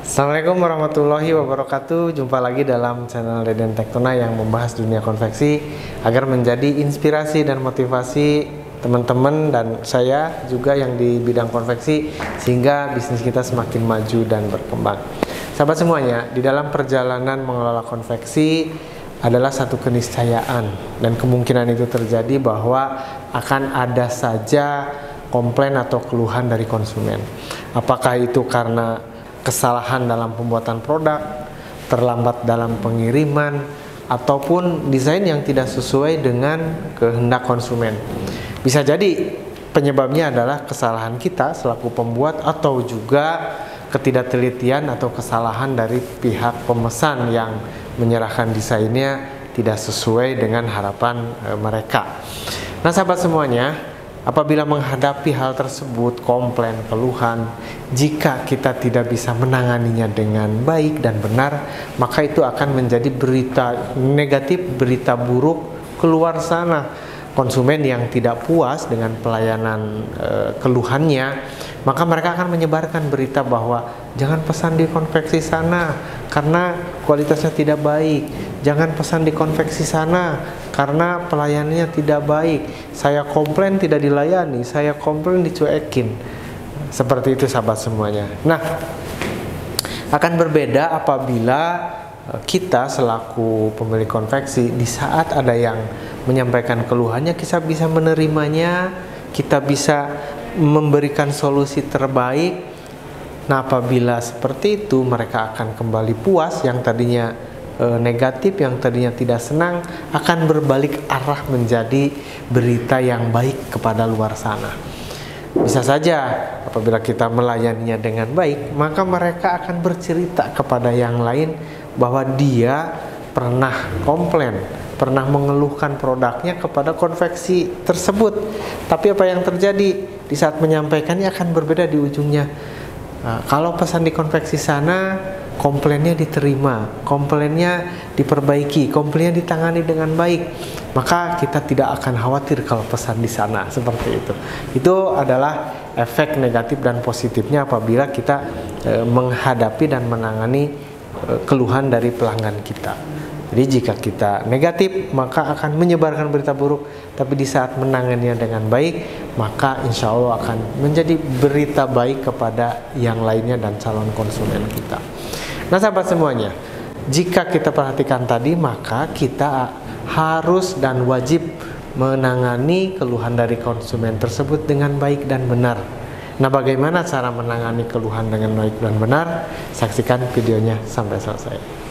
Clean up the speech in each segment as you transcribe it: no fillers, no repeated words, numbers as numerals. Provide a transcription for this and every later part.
Assalamualaikum warahmatullahi wabarakatuh. Jumpa lagi dalam channel Deden Tektona yang membahas dunia konveksi agar menjadi inspirasi dan motivasi teman-teman dan saya juga yang di bidang konveksi sehingga bisnis kita semakin maju dan berkembang. Sahabat semuanya, di dalam perjalanan mengelola konveksi adalah satu keniscayaan dan kemungkinan itu terjadi bahwa akan ada saja komplain atau keluhan dari konsumen. Apakah itu karena kesalahan dalam pembuatan produk, terlambat dalam pengiriman, ataupun desain yang tidak sesuai dengan kehendak konsumen. Bisa jadi penyebabnya adalah kesalahan kita selaku pembuat atau juga ketidaktelitian atau kesalahan dari pihak pemesan yang menyerahkan desainnya tidak sesuai dengan harapan mereka. Nah, sahabat semuanya, apabila menghadapi hal tersebut, komplain, keluhan, jika kita tidak bisa menanganinya dengan baik dan benar, maka itu akan menjadi berita negatif, berita buruk keluar sana. Konsumen yang tidak puas dengan pelayanan keluhannya, maka mereka akan menyebarkan berita bahwa jangan pesan di konveksi sana karena kualitasnya tidak baik, jangan pesan di konveksi sana karena pelayanannya tidak baik, saya komplain tidak dilayani, saya komplain dicuekin. Seperti itu sahabat semuanya. Nah, akan berbeda apabila kita selaku pemilik konveksi di saat ada yang menyampaikan keluhannya, kita bisa menerimanya, kita bisa memberikan solusi terbaik. Nah, apabila seperti itu, mereka akan kembali puas. Yang tadinya negatif, yang tadinya tidak senang, akan berbalik arah menjadi berita yang baik kepada luar sana. Bisa saja apabila kita melayaninya dengan baik, maka mereka akan bercerita kepada yang lain bahwa dia pernah komplain, pernah mengeluhkan produknya kepada konveksi tersebut. Tapi apa yang terjadi di saat menyampaikannya akan berbeda di ujungnya. Kalau pesan di konveksi sana, komplainnya diterima, komplainnya diperbaiki, komplainnya ditangani dengan baik, maka kita tidak akan khawatir kalau pesan di sana. Seperti itu. Itu adalah efek negatif dan positifnya apabila kita menghadapi dan menangani keluhan dari pelanggan kita. Jadi jika kita negatif, maka akan menyebarkan berita buruk. Tapi di saat menanganinya dengan baik, maka insya Allah akan menjadi berita baik kepada yang lainnya dan calon konsumen kita. Nah, sahabat semuanya, jika kita perhatikan tadi, maka kita harus dan wajib menangani keluhan dari konsumen tersebut dengan baik dan benar. Nah, bagaimana cara menangani keluhan dengan baik dan benar? Saksikan videonya sampai selesai.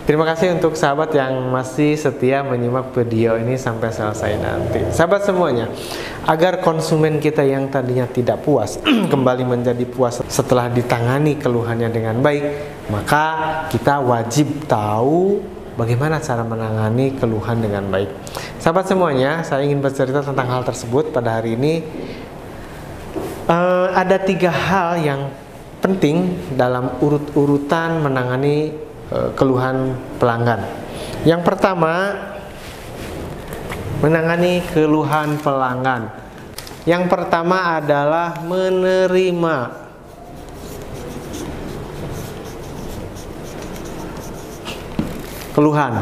Terima kasih untuk sahabat yang masih setia menyimak video ini sampai selesai nanti. Sahabat semuanya, agar konsumen kita yang tadinya tidak puas kembali menjadi puas setelah ditangani keluhannya dengan baik, maka kita wajib tahu bagaimana cara menangani keluhan dengan baik. Sahabat semuanya, saya ingin bercerita tentang hal tersebut pada hari ini. Ada 3 hal yang penting dalam urut-urutan menangani keluhan pelanggan. Yang pertama, menangani keluhan pelanggan. Yang pertama adalah menerima. Keluhan.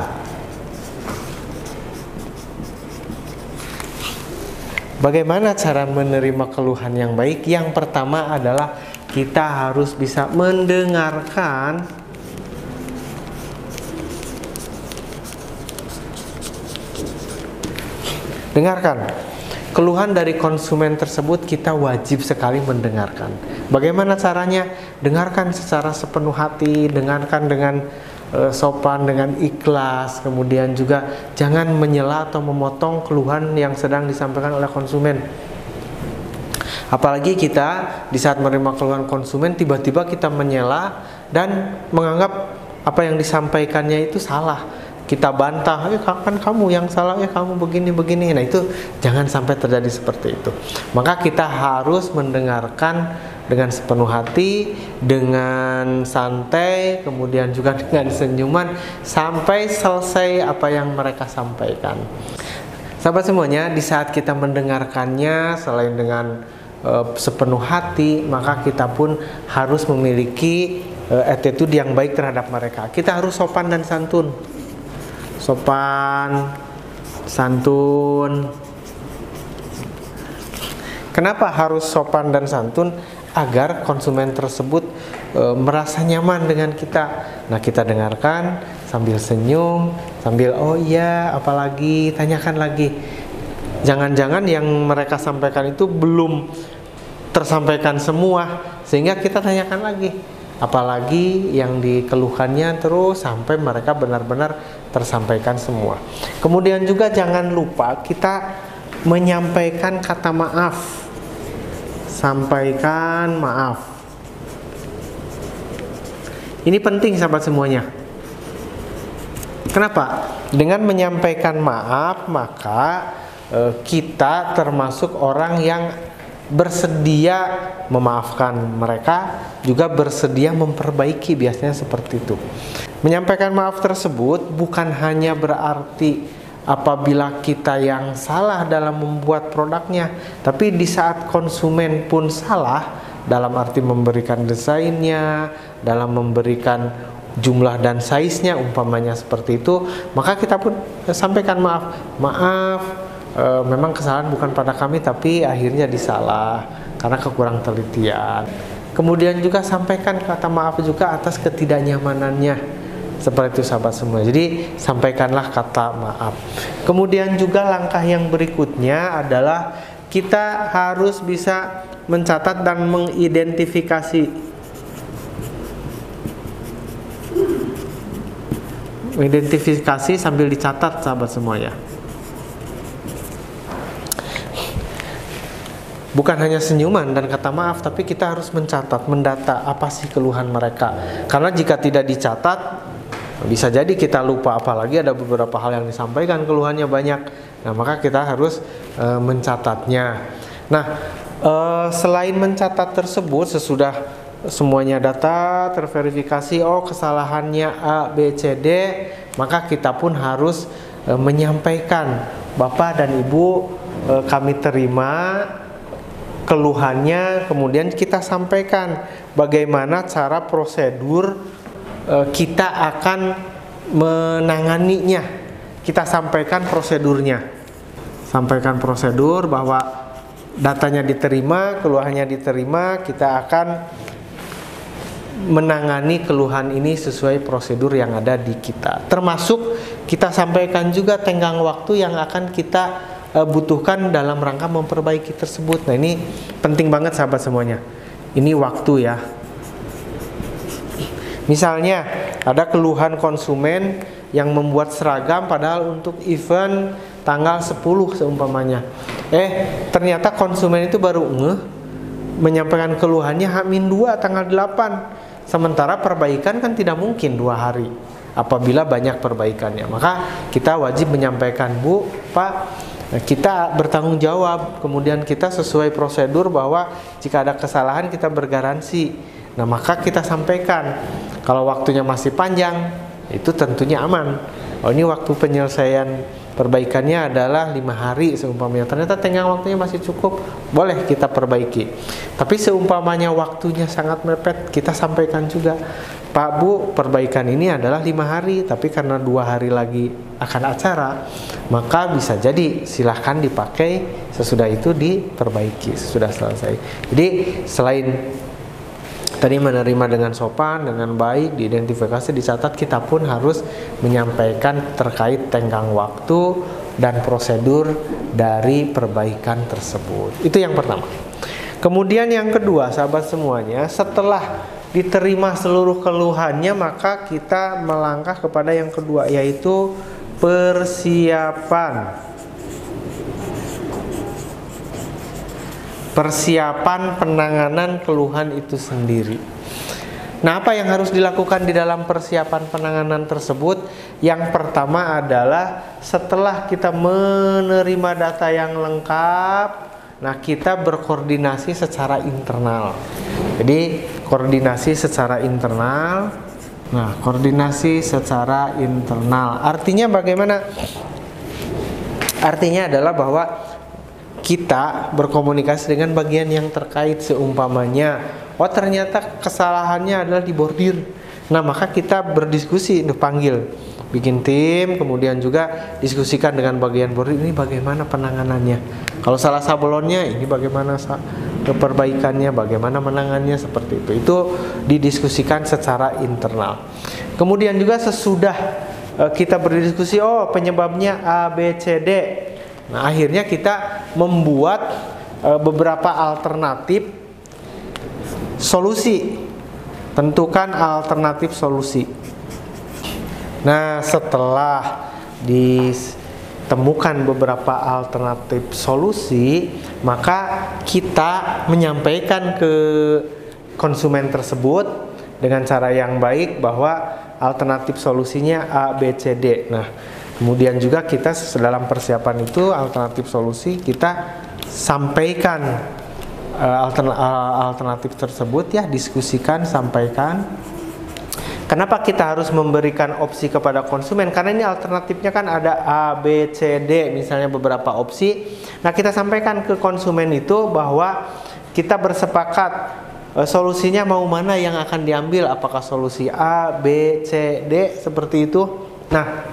Bagaimana cara menerima keluhan yang baik? Yang pertama adalah kita harus bisa mendengarkan keluhan dari konsumen tersebut. Kita wajib sekali mendengarkan. Bagaimana caranya? Dengarkan secara sepenuh hati, dengarkan dengan sopan, dengan ikhlas. Kemudian juga jangan menyela atau memotong keluhan yang sedang disampaikan oleh konsumen. Apalagi kita di saat menerima keluhan konsumen, tiba-tiba kita menyela dan menganggap apa yang disampaikannya itu salah. Kita bantah, kan kamu yang salah, kamu begini-begini. Nah, itu jangan sampai terjadi seperti itu. Maka kita harus mendengarkan dengan sepenuh hati, dengan santai, kemudian juga dengan senyuman sampai selesai apa yang mereka sampaikan. Sahabat semuanya, di saat kita mendengarkannya selain dengan sepenuh hati, maka kita pun harus memiliki attitude yang baik terhadap mereka. Kita harus sopan dan santun. Sopan, santun. Kenapa harus sopan dan santun? Agar konsumen tersebut merasa nyaman dengan kita. Nah, kita dengarkan sambil senyum, sambil oh iya, apalagi, tanyakan lagi. Jangan-jangan yang mereka sampaikan itu belum tersampaikan semua, sehingga kita tanyakan lagi. Apalagi yang dikeluhkannya terus sampai mereka benar-benar tersampaikan semua. Kemudian juga jangan lupa kita menyampaikan kata maaf. Sampaikan maaf. Ini penting sahabat semuanya. Kenapa? Dengan menyampaikan maaf, maka kita termasuk orang yang bersedia memaafkan mereka, juga bersedia memperbaiki, biasanya seperti itu. Menyampaikan maaf tersebut bukan hanya berarti apabila kita yang salah dalam membuat produknya, tapi di saat konsumen pun salah dalam arti memberikan desainnya, dalam memberikan jumlah dan size-nya umpamanya seperti itu, maka kita pun sampaikan maaf, memang kesalahan bukan pada kami tapi akhirnya disalah karena kekurang telitian. Kemudian juga sampaikan kata maaf juga atas ketidaknyamanannya, seperti itu sahabat semua. Jadi sampaikanlah kata maaf. Kemudian juga langkah yang berikutnya adalah kita harus bisa mencatat dan mengidentifikasi sambil dicatat sahabat semuanya. Bukan hanya senyuman dan kata maaf, tapi kita harus mencatat, mendata apa sih keluhan mereka. Karena jika tidak dicatat, bisa jadi kita lupa, apalagi ada beberapa hal yang disampaikan keluhannya banyak. Nah, maka kita harus mencatatnya. Nah, selain mencatat tersebut, sesudah semuanya data terverifikasi, oh kesalahannya A, B, C, D, maka kita pun harus menyampaikan, Bapak dan Ibu, kami terima keluhannya, kemudian kita sampaikan bagaimana cara prosedur kita akan menanganinya. Kita sampaikan prosedurnya, sampaikan prosedur bahwa datanya diterima, keluhannya diterima, kita akan menangani keluhan ini sesuai prosedur yang ada di kita. Termasuk kita sampaikan juga tenggang waktu yang akan kita butuhkan dalam rangka memperbaiki tersebut. Nah, ini penting banget sahabat semuanya. Ini waktu ya. Misalnya ada keluhan konsumen yang membuat seragam padahal untuk event tanggal 10 seumpamanya. Ternyata konsumen itu baru menyampaikan keluhannya H-2 tanggal 8. Sementara perbaikan kan tidak mungkin 2 hari apabila banyak perbaikannya. Maka kita wajib menyampaikan, Bu, Pak, kita bertanggung jawab, kemudian kita sesuai prosedur bahwa jika ada kesalahan kita bergaransi. Nah, maka kita sampaikan. Kalau waktunya masih panjang, itu tentunya aman. Oh, ini waktu penyelesaian perbaikannya adalah 5 hari seumpamanya. Ternyata tenggang waktunya masih cukup, boleh kita perbaiki. Tapi seumpamanya waktunya sangat mepet, kita sampaikan juga, Pak, Bu, perbaikan ini adalah 5 hari, tapi karena 2 hari lagi akan acara, maka bisa jadi silahkan dipakai, sesudah itu diperbaiki, sesudah selesai. Jadi selain tadi menerima dengan sopan, dengan baik, diidentifikasi, dicatat, kita pun harus menyampaikan terkait tenggang waktu dan prosedur dari perbaikan tersebut. Itu yang pertama. Kemudian yang kedua, sahabat semuanya, setelah diterima seluruh keluhannya, maka kita melangkah kepada yang kedua, yaitu persiapan. Persiapan penanganan keluhan itu sendiri. Nah, apa yang harus dilakukan di dalam persiapan penanganan tersebut? Yang pertama adalah setelah kita menerima data yang lengkap, nah kita berkoordinasi secara internal. Jadi koordinasi secara internal. Nah, koordinasi secara internal artinya bagaimana? Artinya adalah bahwa kita berkomunikasi dengan bagian yang terkait, seumpamanya, oh ternyata kesalahannya adalah di bordir. Nah, maka kita berdiskusi, panggil, bikin tim, kemudian juga diskusikan dengan bagian bordir, ini bagaimana penanganannya. Kalau salah sablonnya, ini bagaimana perbaikannya, bagaimana menangannya, seperti itu. Itu didiskusikan secara internal. Kemudian juga sesudah kita berdiskusi, oh penyebabnya A, B, C, D. Nah, akhirnya kita membuat beberapa alternatif solusi. Tentukan alternatif solusi. Nah, setelah ditemukan beberapa alternatif solusi, maka kita menyampaikan ke konsumen tersebut dengan cara yang baik bahwa alternatif solusinya A, B, C, D. Nah, kemudian juga kita dalam persiapan itu alternatif solusi kita sampaikan alternatif tersebut, ya, diskusikan, sampaikan. Kenapa kita harus memberikan opsi kepada konsumen? Karena ini alternatifnya kan ada A, B, C, D, misalnya beberapa opsi. Nah, kita sampaikan ke konsumen itu bahwa kita bersepakat solusinya mau mana yang akan diambil, apakah solusi A, B, C, D, seperti itu. Nah,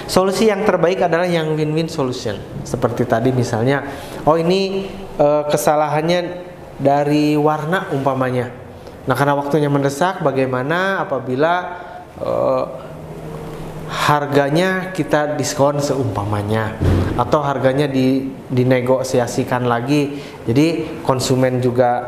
solusi yang terbaik adalah yang win-win solution. Seperti tadi misalnya, oh ini kesalahannya dari warna umpamanya. Nah, karena waktunya mendesak, bagaimana apabila harganya kita diskon seumpamanya, atau harganya dinegosiasikan lagi. Jadi konsumen juga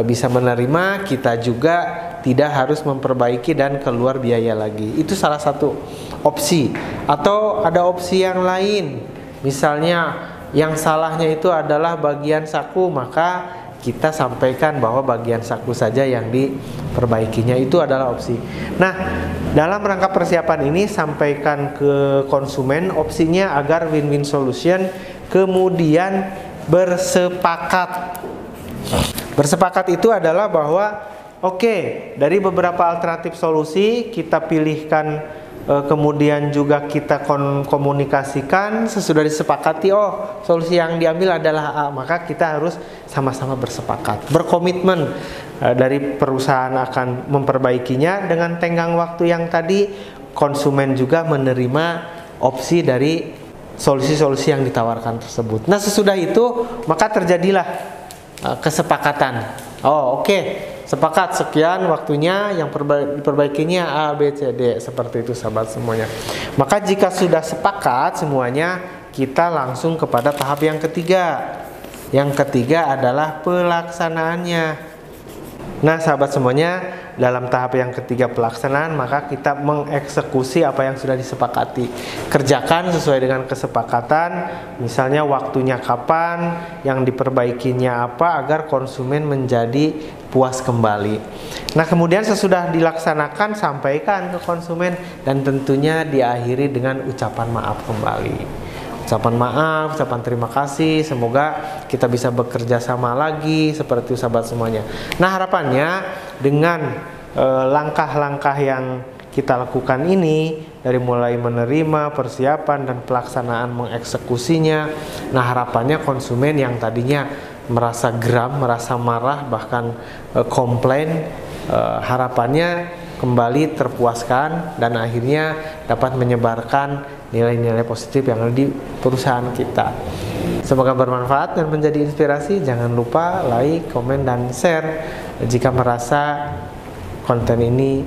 bisa menerima, kita juga tidak harus memperbaiki dan keluar biaya lagi. Itu salah satu opsi. Atau ada opsi yang lain, misalnya yang salahnya itu adalah bagian saku, maka kita sampaikan bahwa bagian saku saja yang diperbaikinya. Itu adalah opsi. Nah, dalam rangka persiapan ini sampaikan ke konsumen opsinya agar win-win solution, kemudian bersepakat. Bersepakat itu adalah bahwa oke, dari beberapa alternatif solusi kita pilihkan, kemudian juga kita komunikasikan, sesudah disepakati, oh solusi yang diambil adalah A, maka kita harus sama-sama bersepakat, berkomitmen dari perusahaan akan memperbaikinya dengan tenggang waktu yang tadi. Konsumen juga menerima opsi dari solusi-solusi yang ditawarkan tersebut. Nah, sesudah itu maka terjadilah kesepakatan. Oh, oke, sepakat sekian waktunya, yang diperbaikinya A, B, C, D, seperti itu sahabat semuanya. Maka jika sudah sepakat semuanya, kita langsung kepada tahap yang ketiga. Yang ketiga adalah pelaksanaannya. Nah, sahabat semuanya, dalam tahap yang ketiga pelaksanaan, maka kita mengeksekusi apa yang sudah disepakati. Kerjakan sesuai dengan kesepakatan, misalnya waktunya kapan, yang diperbaikinya apa, agar konsumen menjadi puas kembali. Nah, kemudian sesudah dilaksanakan, sampaikan ke konsumen, dan tentunya diakhiri dengan ucapan maaf kembali. Ucapan maaf, ucapan terima kasih, semoga kita bisa bekerja sama lagi, seperti itu sahabat semuanya. Nah, harapannya dengan langkah-langkah yang kita lakukan ini, dari mulai menerima, persiapan, dan pelaksanaan mengeksekusinya, nah harapannya konsumen yang tadinya merasa geram, merasa marah, bahkan komplain, harapannya kembali terpuaskan dan akhirnya dapat menyebarkan nilai-nilai positif yang ada di perusahaan kita. Semoga bermanfaat dan menjadi inspirasi. Jangan lupa like, komen, dan share jika merasa konten ini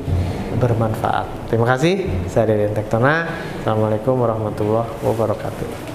bermanfaat. Terima kasih. Saya Deden Tektona. Assalamualaikum warahmatullahi wabarakatuh.